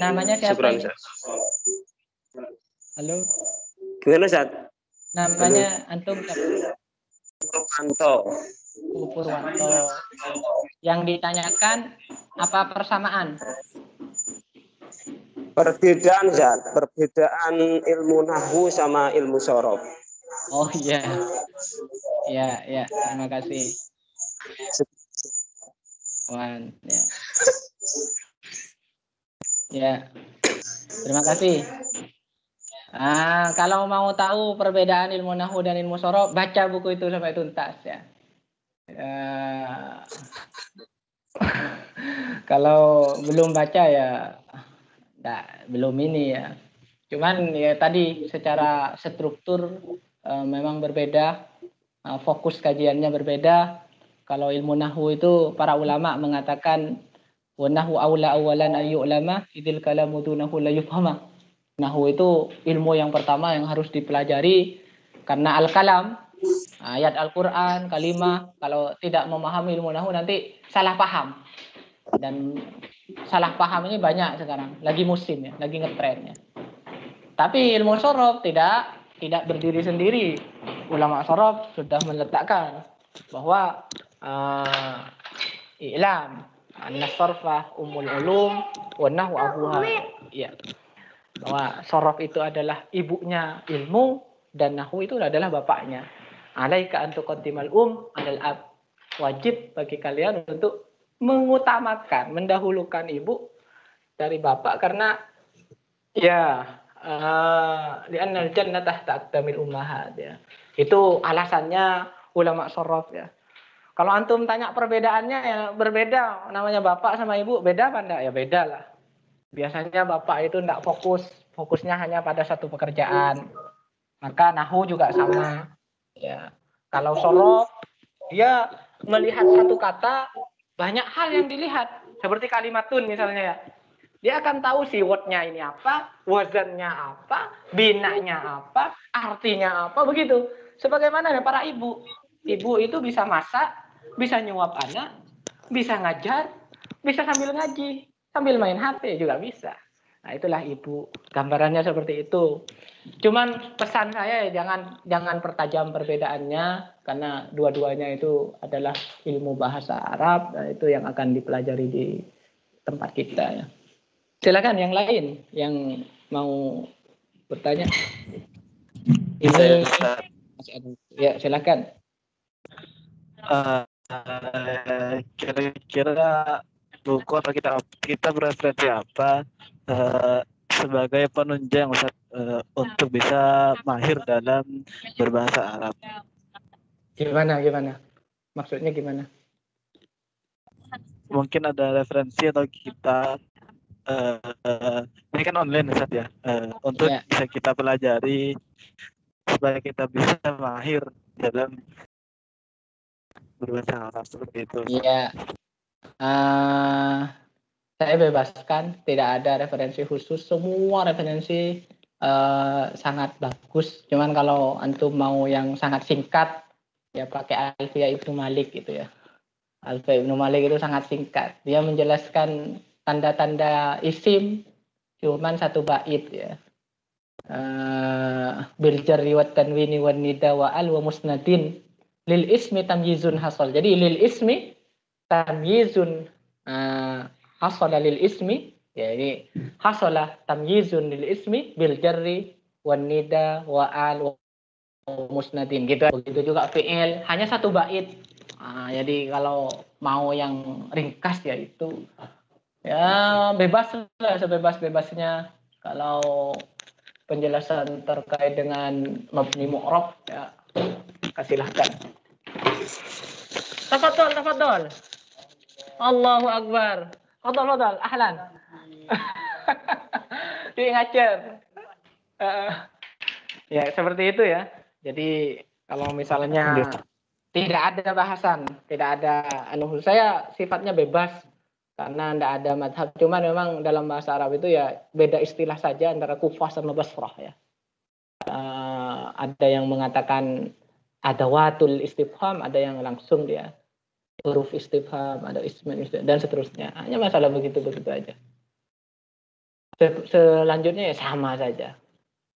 Namanya siapa? Halo. Gimana Ustaz? Namanya antum siapa? Purwanto. Yang ditanyakan apa persamaan? Perbedaan Zat, perbedaan ilmu nahwu sama ilmu sorof. Oh iya. Ya, terima kasih. Wan, ya. Ya. Terima kasih. Kalau mau tahu perbedaan ilmu nahwu dan ilmu sorof, baca buku itu sampai tuntas ya. Kalau belum baca ya belum ini ya. Cuman ya tadi secara struktur memang berbeda, fokus kajiannya berbeda. Kalau ilmu nahwu itu para ulama mengatakan wa nahwu aula awalan ayyulama idil kalamu dunahu la yufhama. Nahwu itu ilmu yang pertama yang harus dipelajari karena al-kalam, ayat Al-Qur'an, kalimah, kalau tidak memahami ilmu nahwu nanti salah paham. Dan salah paham ini banyak sekarang, lagi musim ya, lagi ngetrennya. Tapi ilmu sorof tidak berdiri sendiri. Ulama sorof sudah meletakkan bahwa i'lam anna sarfa umul ulum wa nahwu abuha. Ya. Bahwa sorof itu adalah ibunya ilmu dan nahwu itu adalah bapaknya. Alaika an tuqaddimal alal ab. Wajib bagi kalian untuk mengutamakan, mendahulukan ibu dari bapak karena ya li'annal jannata tahta aqdamil ummahat ya. Itu alasannya ulama sorof ya. Kalau antum tanya perbedaannya ya berbeda, namanya bapak sama ibu beda apa enggak? Ya beda lah. Biasanya bapak itu enggak fokusnya hanya pada satu pekerjaan. Maka nahwu juga sama. Ya. Kalau sorof dia melihat satu kata, banyak hal yang dilihat. Seperti kalimatun misalnya ya. Dia akan tahu sih wordnya ini apa, wazannya apa, binanya apa, artinya apa, begitu. Sebagaimana para ibu. Ibu itu bisa masak, bisa nyuap anak, bisa ngajar, bisa sambil ngaji, sambil main HP juga bisa. Nah, itulah ibu. Gambarannya seperti itu. Cuman pesan saya ya jangan pertajam perbedaannya karena dua-duanya itu adalah ilmu bahasa Arab dan itu yang akan dipelajari di tempat kita ya. Silakan yang lain yang mau bertanya? Saya, Ini Ustaz. masih ada. Ya, silakan. Kira-kira buku atau kita bereferensi apa sebagai penunjang Ustaz, untuk bisa mahir dalam berbahasa Arab? Gimana? Maksudnya gimana? Mungkin ada referensi atau kita ini kan online Ustaz ya, untuk Ya. bisa kita pelajari supaya kita bisa mahir dalam berbahasa Arab seperti itu. Iya. Saya bebaskan, tidak ada referensi khusus. Semua referensi sangat bagus. Cuman kalau antum mau yang sangat singkat, ya pakai Alfiya Ibnu Malik gitu ya. Alfiya Ibnu Malik itu sangat singkat. Dia menjelaskan tanda-tanda isim cuman satu bait ya. Bil jarri wat tanwini wan nida wa al wa musnadin lil ismi tamyizun hasal. Jadi lil ismi tamyizun hasala lil ismi, ya ini hasala tamyizun lil ismi bil jarri wan nida wa al wa musnadin gitu. Begitu juga fi'il hanya satu bait. Jadi kalau mau yang ringkas ya itu ya bebas lah, sebebas-bebasnya. Kalau penjelasan terkait dengan mabni mu'rab ya silahkan. Tafadhol. Allahu Akbar. Fadal, ahlan. Ngajar. Ya seperti itu ya. Jadi kalau misalnya tidak ada bahasan, tidak ada saya sifatnya bebas karena tidak ada madhab. Cuman memang dalam bahasa Arab itu ya beda istilah saja antara Kufah sama Basrah ya. Ada yang mengatakan adawatul istifham, ada yang langsung dia huruf istifham, ada ismin dan seterusnya. Hanya masalah begitu aja. Selanjutnya ya sama saja.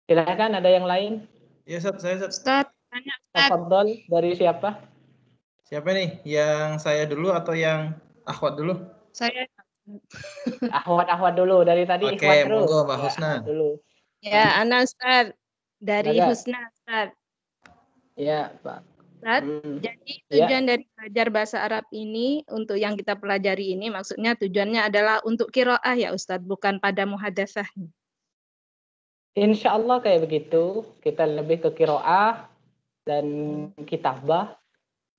Silakan, ada yang lain? Ya, saya Ustaz, tanya Ustaz. Tafadhol, dari siapa? Siapa nih? Yang saya dulu atau yang Akhwat dulu? Saya. Ahwat dulu dari tadi. Oke, Ikhwan terus. monggo Mbak Husna. Dulu. Ya, Ana Ustaz. Dari Silakan. Husna Ustaz. Ya, Pak. Ustaz, jadi tujuan dari belajar bahasa Arab ini untuk yang kita pelajari ini maksudnya tujuannya adalah untuk qiraah ya Ustaz, bukan pada muhadatsah. Insya Allah kayak begitu. Kita lebih ke qiraah dan kitabah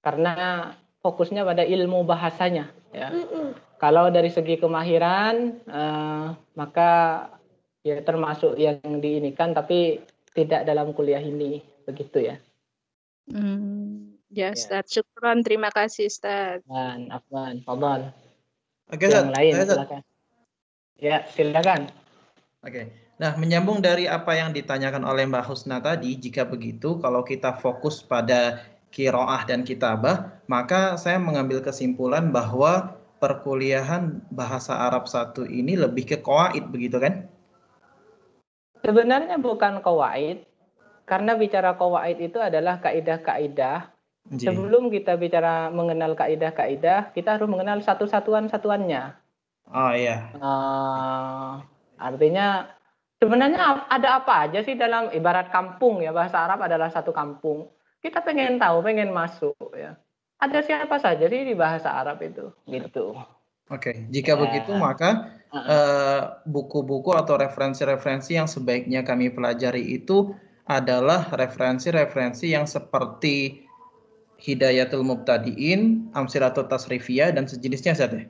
karena fokusnya pada ilmu bahasanya. Ya. Kalau dari segi kemahiran, maka ya termasuk yang diinikan, tapi tidak dalam kuliah ini, begitu ya. Ya Ustaz, syukron, terima kasih Ustaz. Afwan, fadhal. Oke, Yang lain Ustaz. silakan. Ya, silakan. Oke. Nah, menyambung dari apa yang ditanyakan oleh Mbak Husna tadi, jika begitu kalau kita fokus pada qiraah dan kitabah, maka saya mengambil kesimpulan bahwa perkuliahan bahasa Arab 1 ini lebih ke qawaid, begitu kan? Sebenarnya bukan qawaid, karena bicara qawaid itu adalah kaidah-kaidah. Sebelum kita bicara mengenal kaidah-kaidah, kita harus mengenal satuannya. Oh iya. Artinya sebenarnya ada apa aja sih dalam ibarat kampung ya, bahasa Arab adalah satu kampung. Kita pengen tahu, pengen masuk ya. Ada siapa saja sih di bahasa Arab itu, gitu. Oke, jika begitu maka buku-buku atau referensi-referensi yang sebaiknya kami pelajari itu adalah referensi-referensi yang seperti Hidayatul Mubtadi'in, Amsilatut Tasrifiyah dan sejenisnya saja.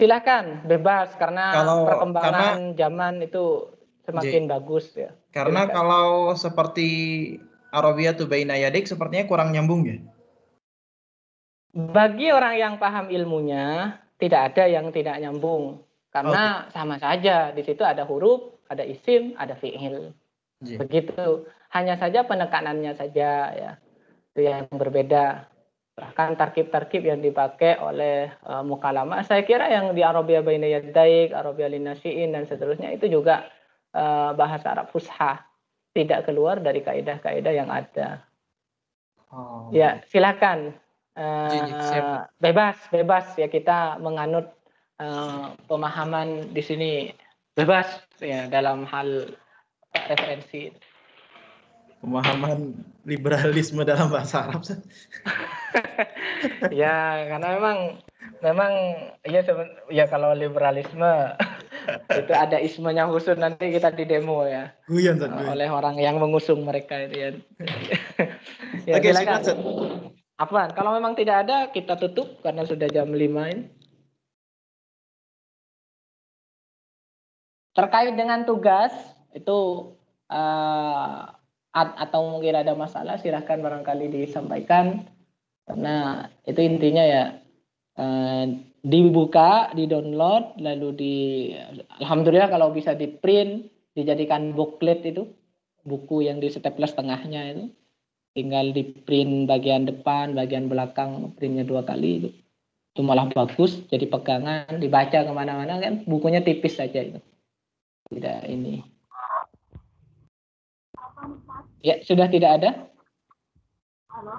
Silakan, bebas karena perkembangan zaman itu semakin bagus ya. Karena kalau seperti Arabiyatu Baina Yadik sepertinya kurang nyambung ya. Bagi orang yang paham ilmunya, tidak ada yang tidak nyambung. Karena sama saja, di situ ada huruf, ada isim, ada fi'il. Begitu. Hanya saja penekanannya saja ya. Itu yang berbeda. Bahkan tarkib-tarkib yang dipakai oleh mukalamah, saya kira yang di Arabiyah Baina Yadaik, Arabiyah Linnasiin dan seterusnya itu juga bahasa Arab Fusha. Tidak keluar dari kaidah-kaidah yang ada. Ya, silakan. Bebas ya, kita menganut pemahaman di sini bebas ya dalam hal referensi. Pemahaman liberalisme dalam bahasa Arab. Ya, karena memang ya kalau liberalisme itu ada ismenya khusus, nanti kita di demo ya. Guyon, Ustaz, guyon. Oleh orang yang mengusung mereka itu ya. Ya, Oke, silakan. Ustaz. Apaan? Kalau memang tidak ada, kita tutup karena sudah jam 5 ini. Terkait dengan tugas itu atau mungkin ada masalah, silahkan barangkali disampaikan, karena itu intinya ya dibuka, di-download, lalu alhamdulillah kalau bisa di-print, dijadikan booklet itu, buku yang di staples tengahnya itu, tinggal di-print bagian depan, bagian belakang, printnya 2 kali itu malah bagus, jadi pegangan, dibaca kemana-mana kan, bukunya tipis saja itu. Tidak ini. Ya, sudah tidak ada? Halo.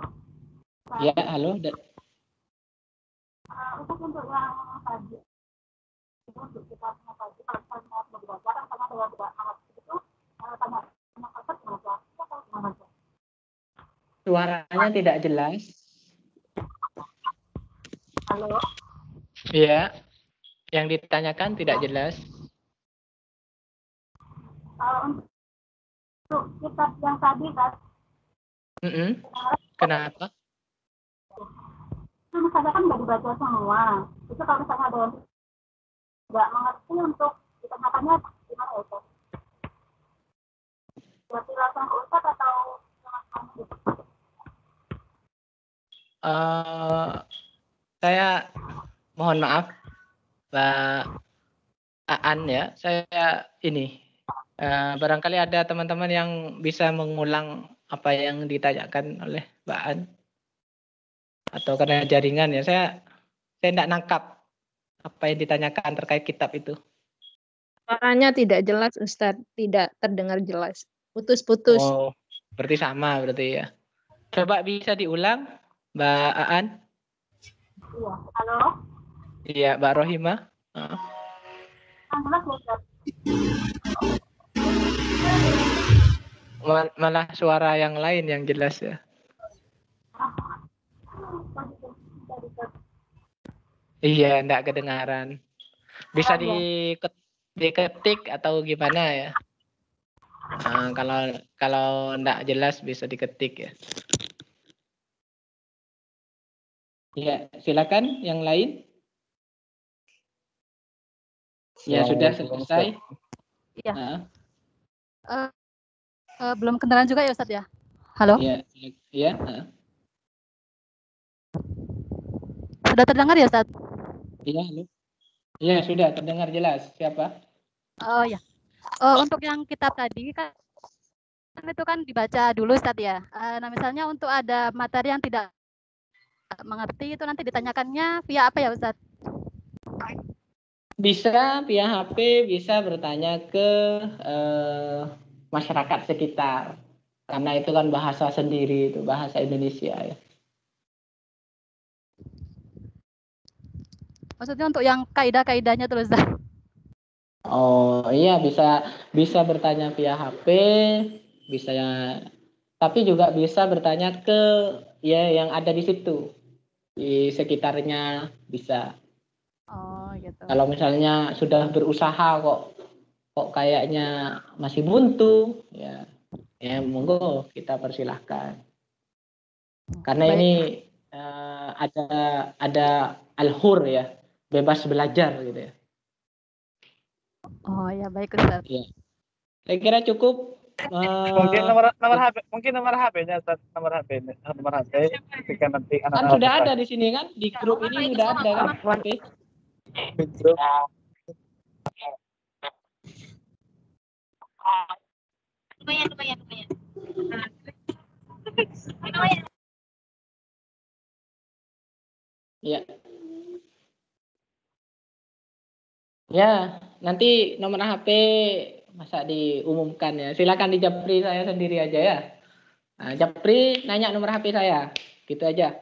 Ya, halo. Untuk yang tadi, untuk kita tadi, kalau kita mau belajar, sama dengan Arab itu, tanya gimana? Suaranya tidak jelas. Halo. Iya. Yang ditanyakan tidak jelas. Untuk kitab yang tadi kan. Kenapa? Itu misalnya kan nggak dibaca semua. Itu kalau misalnya ada yang nggak mengerti, untuk ditanyakannya gimana ya, Ustaz? Berarti langsung ke Ustaz atau saya mohon maaf, Mbak Aan ya. Saya ini barangkali ada teman-teman yang bisa mengulang apa yang ditanyakan oleh Mbak Aan, atau karena jaringan ya, saya tidak nangkap apa yang ditanyakan terkait kitab itu. Suaranya tidak jelas, Ustadz, tidak terdengar jelas, putus-putus. Oh, berarti sama berarti ya. Coba bisa diulang, Mbak Aan? Iya. Halo. Iya, Mbak Rohimah. Malah suara yang lain yang jelas ya. Iya, enggak kedengaran. Bisa diketik atau gimana ya? Nah, kalau enggak jelas bisa diketik ya. Ya, silakan yang lain. Ya, sudah selesai. Iya. Belum kedengaran juga ya, Ustadz ya? Halo? Iya. Iya. Sudah terdengar ya, Ustadz? Iya, halo. Iya, sudah terdengar jelas. Siapa? Oh ya. Untuk yang kitab tadi kan itu kan dibaca dulu, Ustadz ya. Nah, misalnya untuk ada materi yang tidak mengerti itu nanti ditanyakannya via apa ya, Ustadz? Bisa via HP, bisa bertanya ke masyarakat sekitar, karena itu kan bahasa sendiri, itu bahasa Indonesia ya. Maksudnya untuk yang kaidah-kaidahnya terus. Oh iya, bisa bertanya via HP, bisa ya, tapi juga bisa bertanya ke ya yang ada di situ, di sekitarnya bisa. Oh gitu. Kalau misalnya sudah berusaha kok kayaknya masih buntu, ya monggo kita persilahkan. Karena baik. ini ada al-hur ya, bebas belajar gitu ya. Oh ya, baik, Ustaz. Iya. Saya kira cukup. Mungkin nomor HP-nya, Ustaz, nomor HP ketika nanti kan sudah ada di sini kan, di grup ini sudah ada kan. Oke. Ya. Ya, nanti nomor HP masa diumumkan ya. Silakan di Japri saya sendiri aja ya. Nah, Japri nanya nomor HP saya. Gitu aja.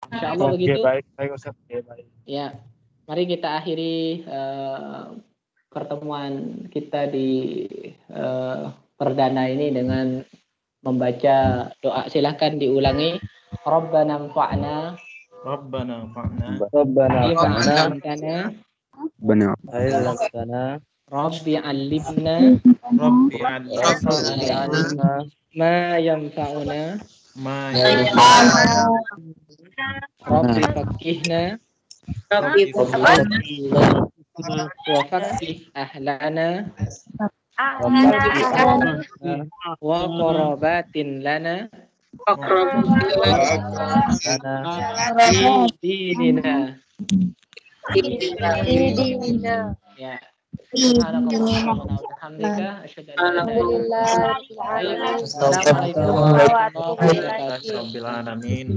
Insya Allah begitu. Baik, Ustaz. Baik. Ya. Mari kita akhiri pertemuan kita di perdana ini dengan membaca doa. Silahkan diulangi. Rabbana anfa'na Rabbana fa'na bima 'allamtana Benar. Rabbi 'allimna Rabbi 'allimna ma yanfa'una ma Rabbi faqihna wa faqih ahlana wa qarabatin lana di dinina. Ya. Subhanakallahumma wa bihamdika asyhadu an la ilaha illa anta astaghfiruka wa atubu ilaik. Rabbil alamin.